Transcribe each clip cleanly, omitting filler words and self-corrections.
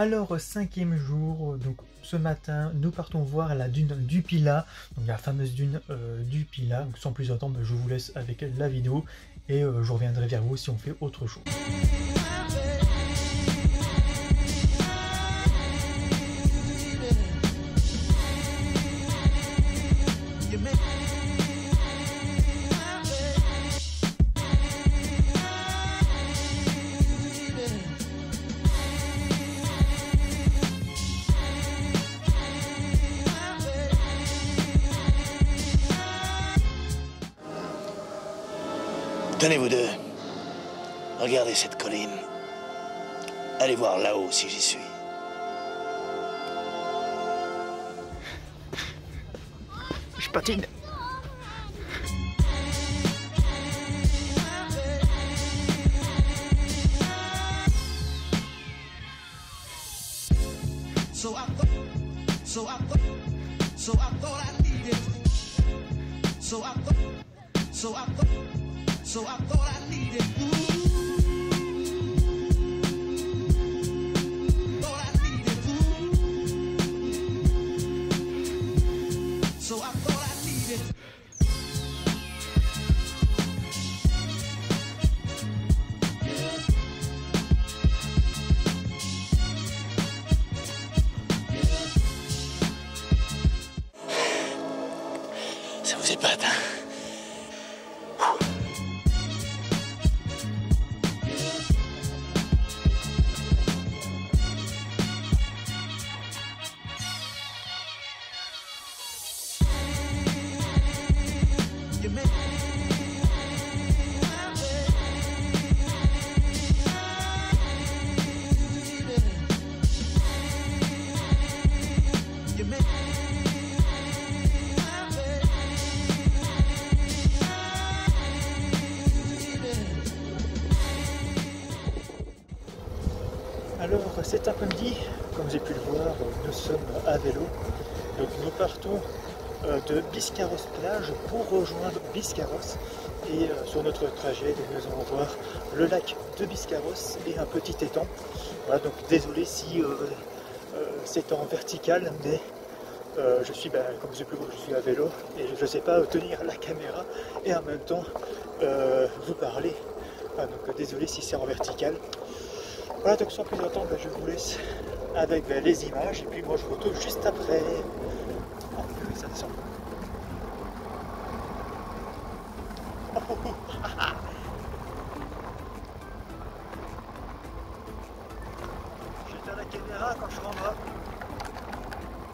Alors, 5e jour, donc ce matin, nous partons voir la dune du Pilat, donc la fameuse dune du Pilat. Donc sans plus attendre, je vous laisse avec la vidéo et je reviendrai vers vous si on fait autre chose. Tenez vous deux, regardez cette colline. Allez voir là-haut si j'y suis. Je patine. So I thought I needed food. Thought I needed food. So I thought I needed. Ça vous épate, hein? Alors cet après-midi, comme vous avez pu le voir, nous sommes à vélo. Donc nous partons de Biscarrosse plage pour rejoindre Biscarrosse. Et sur notre trajet, nous allons voir le lac de Biscarrosse et un petit étang. Voilà, donc désolé si c'est en vertical, mais je suis, comme vous avez pu voir, je suis à vélo et je ne sais pas tenir la caméra et en même temps vous parler. Voilà, donc désolé si c'est en vertical. Voilà, donc sans plus attendre, je vous laisse avec les images et puis moi je vous retrouve juste après. Oh, ça descend. J'éteins la caméra quand je serai en bas.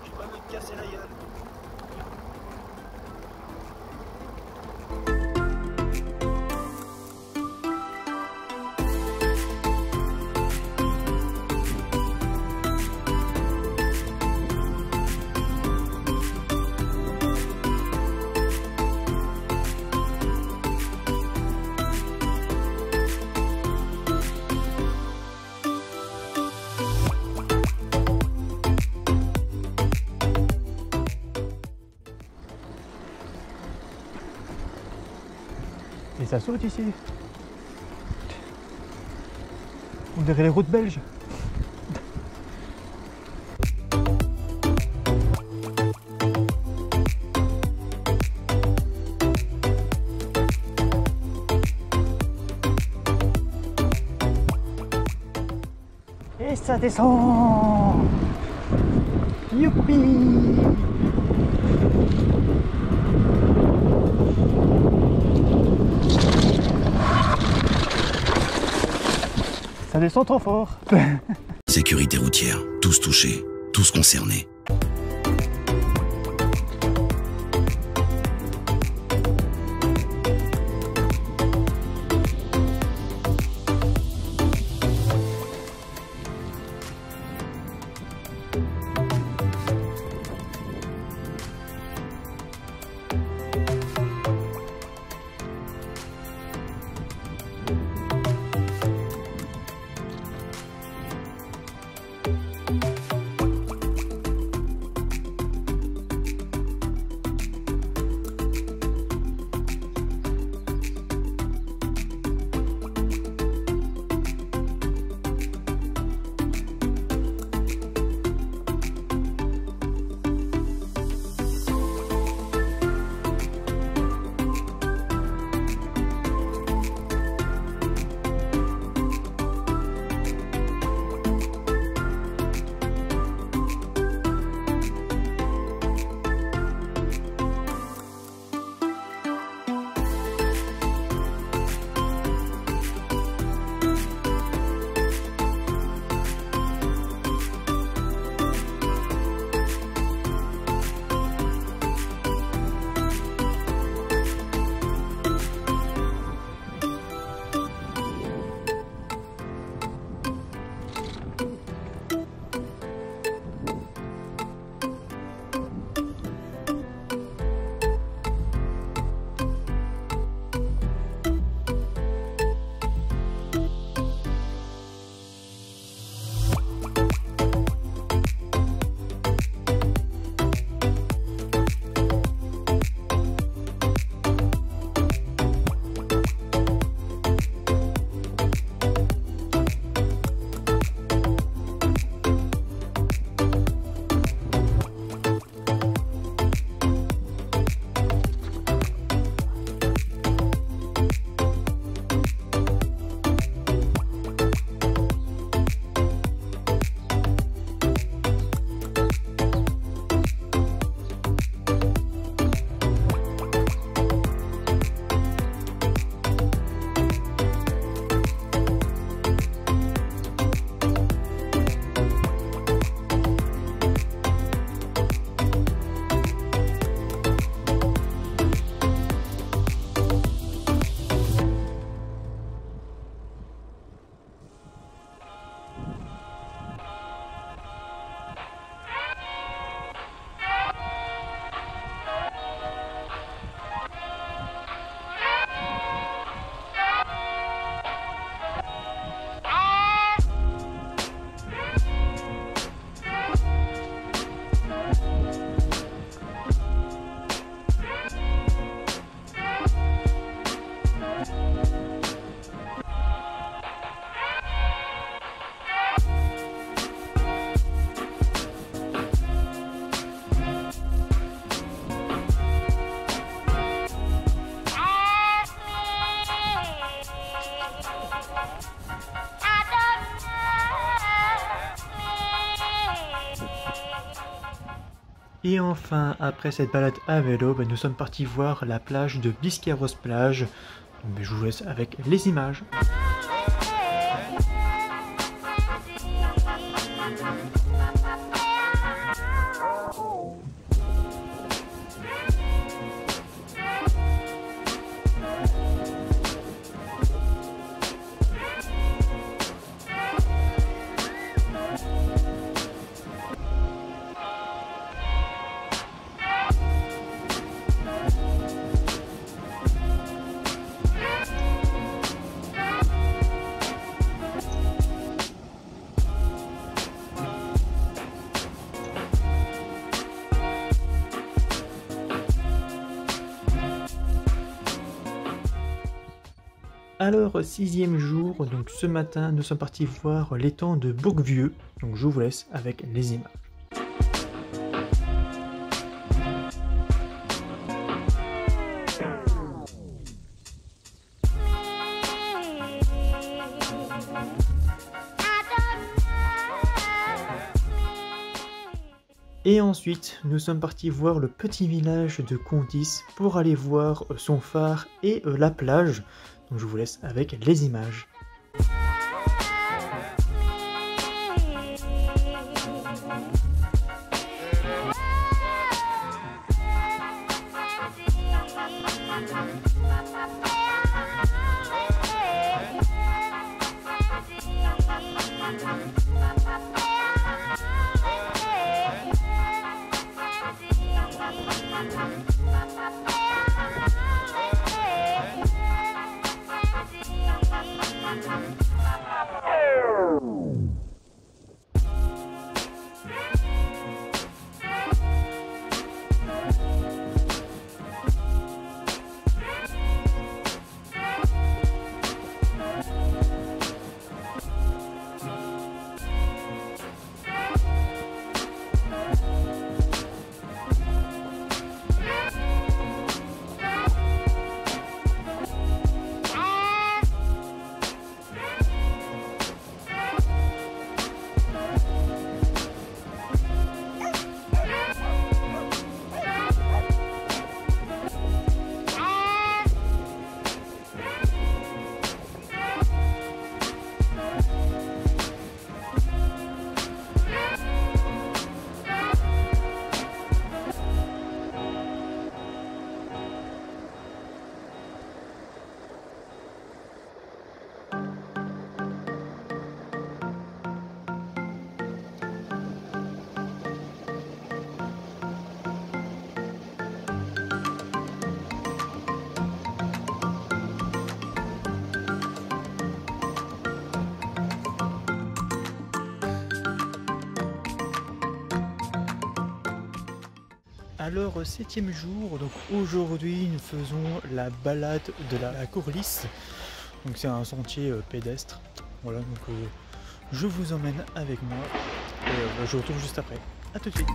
Je vais pas me casser la gueule. Et ça saute ici. On dirait les routes belges. Et ça descend. Youpi! Ça descend trop fort. Sécurité routière, tous touchés, tous concernés. Et enfin, après cette balade à vélo, nous sommes partis voir la plage de Biscarrosse-Plage. Donc, je vous laisse avec les images. Alors, 6e jour, donc ce matin, nous sommes partis voir l'étang de Bourgvieux. Donc je vous laisse avec les images. Et ensuite, nous sommes partis voir le petit village de Contis pour aller voir son phare et la plage. Donc je vous laisse avec les images. Alors, 7e jour, donc aujourd'hui nous faisons la balade de la Courlisse. Donc c'est un sentier pédestre. Voilà, donc je vous emmène avec moi et je vous retrouve juste après. A tout de suite.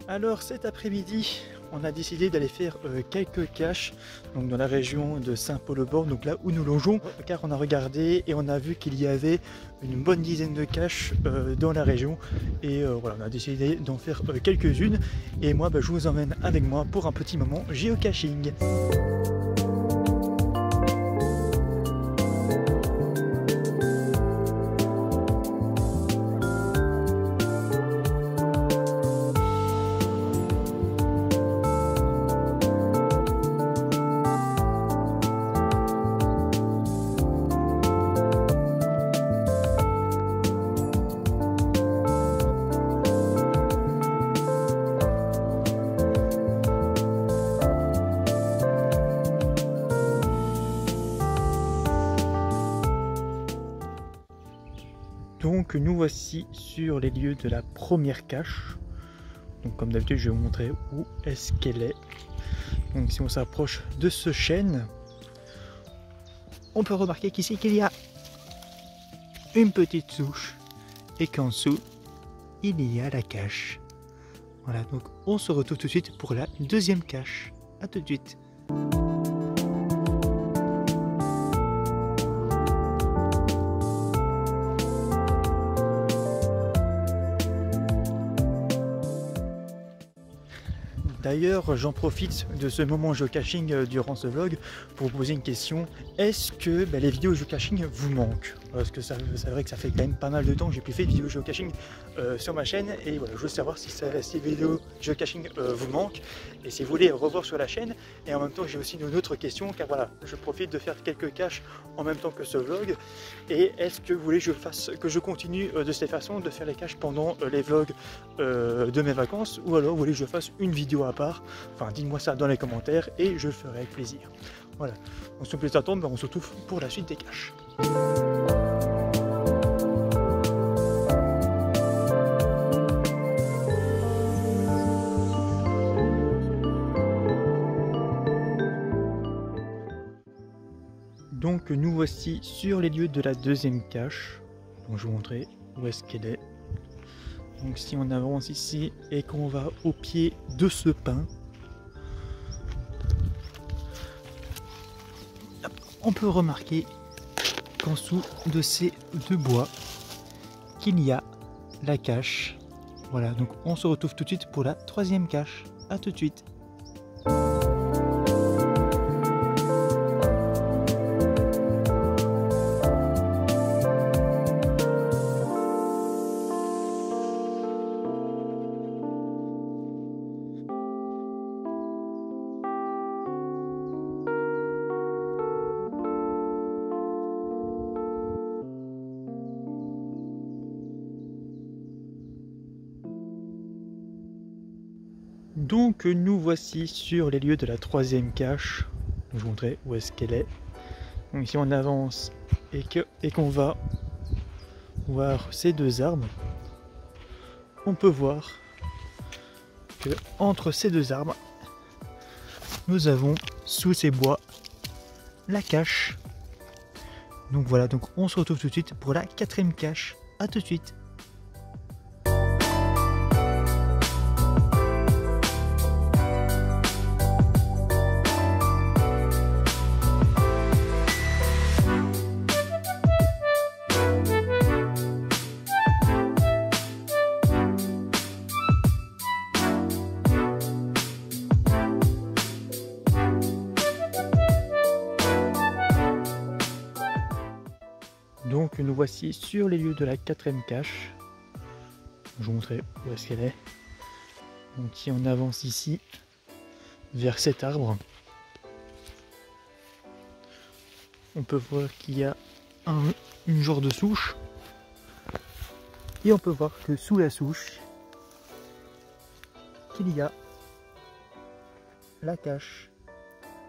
Alors cet après-midi, on a décidé d'aller faire quelques caches donc dans la région de Saint-Paul-aux-Bornes, donc là où nous logeons, car on a regardé et on a vu qu'il y avait une bonne dizaine de caches dans la région et voilà, on a décidé d'en faire quelques-unes et moi je vous emmène avec moi pour un petit moment géocaching. Donc nous voici sur les lieux de la première cache. Donc comme d'habitude je vais vous montrer où est-ce qu'elle est. Donc si on s'approche de ce chêne, on peut remarquer qu'ici qu'il y a une petite souche et qu'en dessous il y a la cache. Voilà, donc on se retrouve tout de suite pour la deuxième cache. A tout de suite. D'ailleurs, j'en profite de ce moment geocaching durant ce vlog pour vous poser une question. Est-ce que les vidéos geocaching vous manquent? Parce que c'est vrai que ça fait quand même pas mal de temps que j'ai plus fait de vidéos geocaching sur ma chaîne. Et voilà, je veux savoir si ces vidéos geocaching vous manquent et si vous voulez revoir sur la chaîne. Et en même temps, j'ai aussi une autre question, car voilà, je profite de faire quelques caches en même temps que ce vlog. Et est-ce que vous voulez que je continue de cette façon de faire les caches pendant les vlogs de mes vacances, ou alors vous voulez que je fasse une vidéo à part? Enfin, dites-moi ça dans les commentaires et je le ferai avec plaisir. Voilà, on se plus attendre, on se retrouve pour la suite des caches. Donc nous voici sur les lieux de la deuxième cache. Donc je vais vous montrer où est-ce qu'elle est. Donc si on avance ici et qu'on va au pied de ce pin, on peut remarquer qu'en dessous de ces deux bois, qu'il y a la cache. Voilà, donc on se retrouve tout de suite pour la troisième cache. A tout de suite. Donc nous voici sur les lieux de la troisième cache. Je vous montrer où est-ce qu'elle est. Donc si on avance et qu'on va voir ces deux arbres, on peut voir que entre ces deux arbres, nous avons sous ces bois la cache. Donc voilà, donc on se retrouve tout de suite pour la quatrième cache. A tout de suite. Donc nous voici sur les lieux de la quatrième cache. Je vais vous montrer où est-ce qu'elle est. Donc si on avance ici vers cet arbre, on peut voir qu'il y a une genre de souche. Et on peut voir que sous la souche, qu'il y a la cache.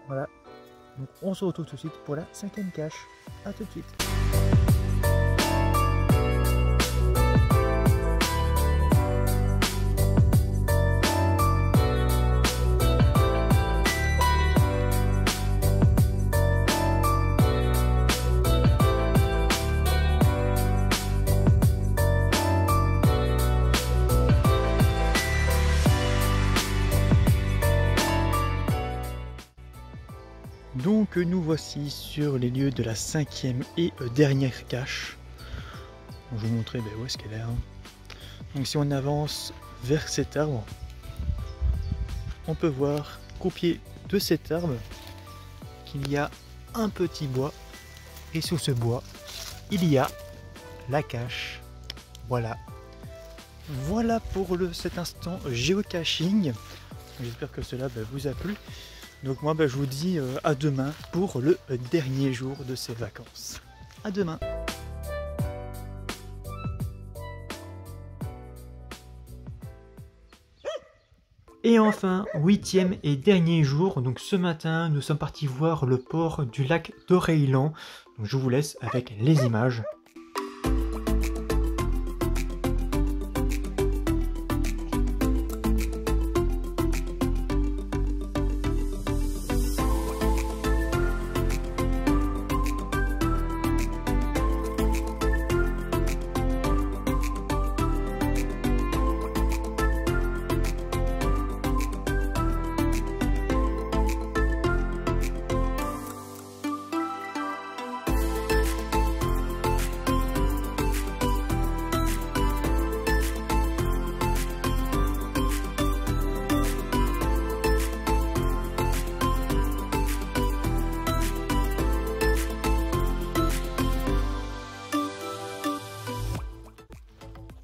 Voilà. Donc on se retrouve tout de suite pour la cinquième cache. A tout de suite. Donc nous voici sur les lieux de la 5e et dernière cache. Je vais vous montrer où est-ce qu'elle est. Donc si on avance vers cet arbre, on peut voir qu'au pied de cet arbre, qu'il y a un petit bois. Et sous ce bois, il y a la cache. Voilà. Voilà pour cet instant géocaching. J'espère que cela vous a plu. Donc moi je vous dis à demain pour le dernier jour de ces vacances. À demain. Et enfin, 8e et dernier jour, donc ce matin, nous sommes partis voir le port du lac d'Oreilhan. Donc je vous laisse avec les images.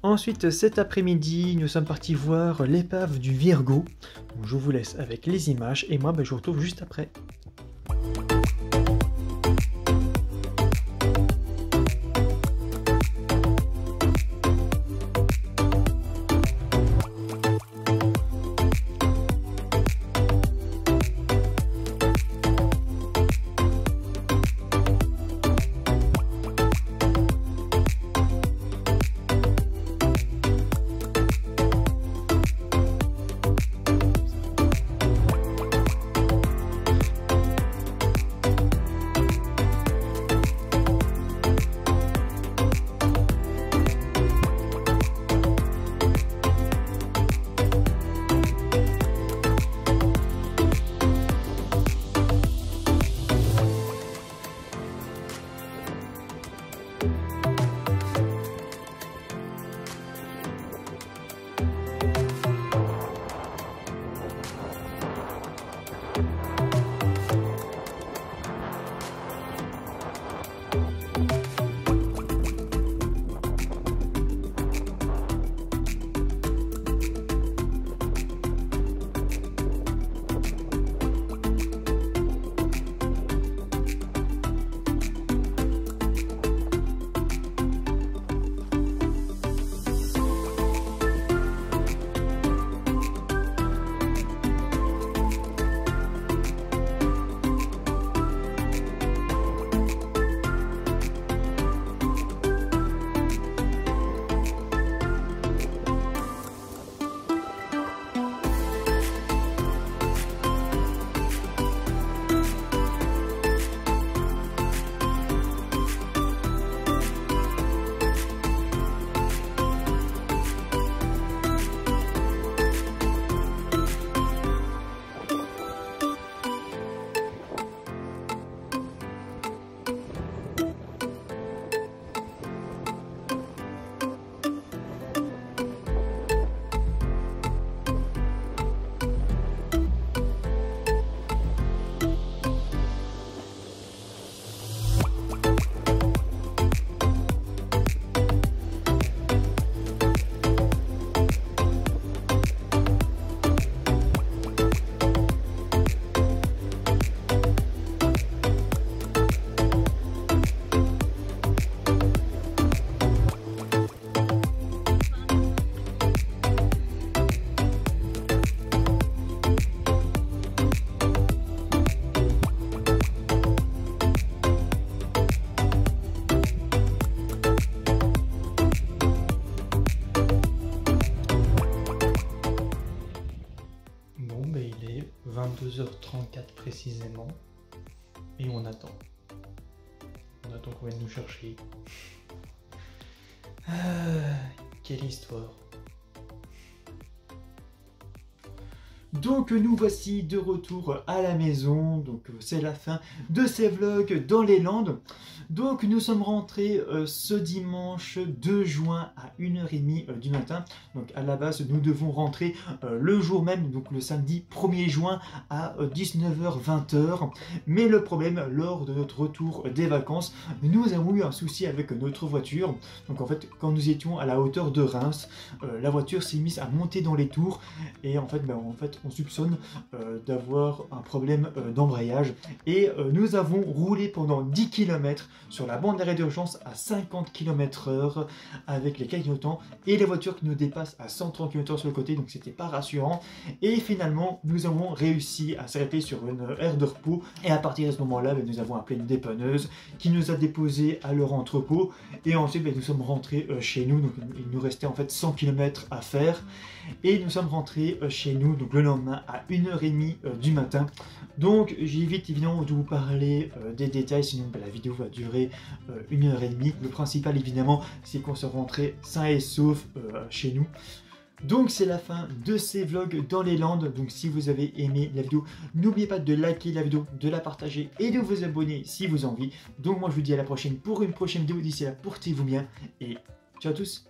Ensuite, cet après-midi, nous sommes partis voir l'épave du Virgo. Donc, je vous laisse avec les images et moi, je vous retrouve juste après. Bon, il est 22h34 précisément. Et on attend. On attend qu'on vienne nous chercher. Quelle histoire. Donc nous voici de retour à la maison, donc c'est la fin de ces vlogs dans les Landes. Donc nous sommes rentrés ce dimanche 2 juin à 1h30 du matin. Donc à la base nous devons rentrer le jour même, donc le samedi 1er juin à 19h-20h. Mais le problème, lors de notre retour des vacances, nous avons eu un souci avec notre voiture. Donc en fait quand nous étions à la hauteur de Reims, la voiture s'est mise à monter dans les tours et en fait, on soupçonne d'avoir un problème d'embrayage et nous avons roulé pendant 10 km sur la bande d'arrêt d'urgence à 50 km/h avec les clignotants et les voitures qui nous dépassent à 130 km/h sur le côté, donc c'était pas rassurant. Et finalement nous avons réussi à s'arrêter sur une aire de repos et à partir de ce moment-là nous avons appelé une dépanneuse qui nous a déposé à leur entrepôt et ensuite nous sommes rentrés chez nous. Donc il nous restait en fait 100 km à faire et nous sommes rentrés chez nous donc le lendemain à 1h30 du matin. Donc j'évite évidemment de vous parler des détails, sinon la vidéo va durer 1h30. Le principal évidemment c'est qu'on soit rentré sain et sauf chez nous. Donc c'est la fin de ces vlogs dans les Landes. Donc si vous avez aimé la vidéo, n'oubliez pas de liker la vidéo, de la partager et de vous abonner si vous en envie. Donc moi je vous dis à la prochaine pour une prochaine vidéo. D'ici là, portez-vous bien et ciao à tous.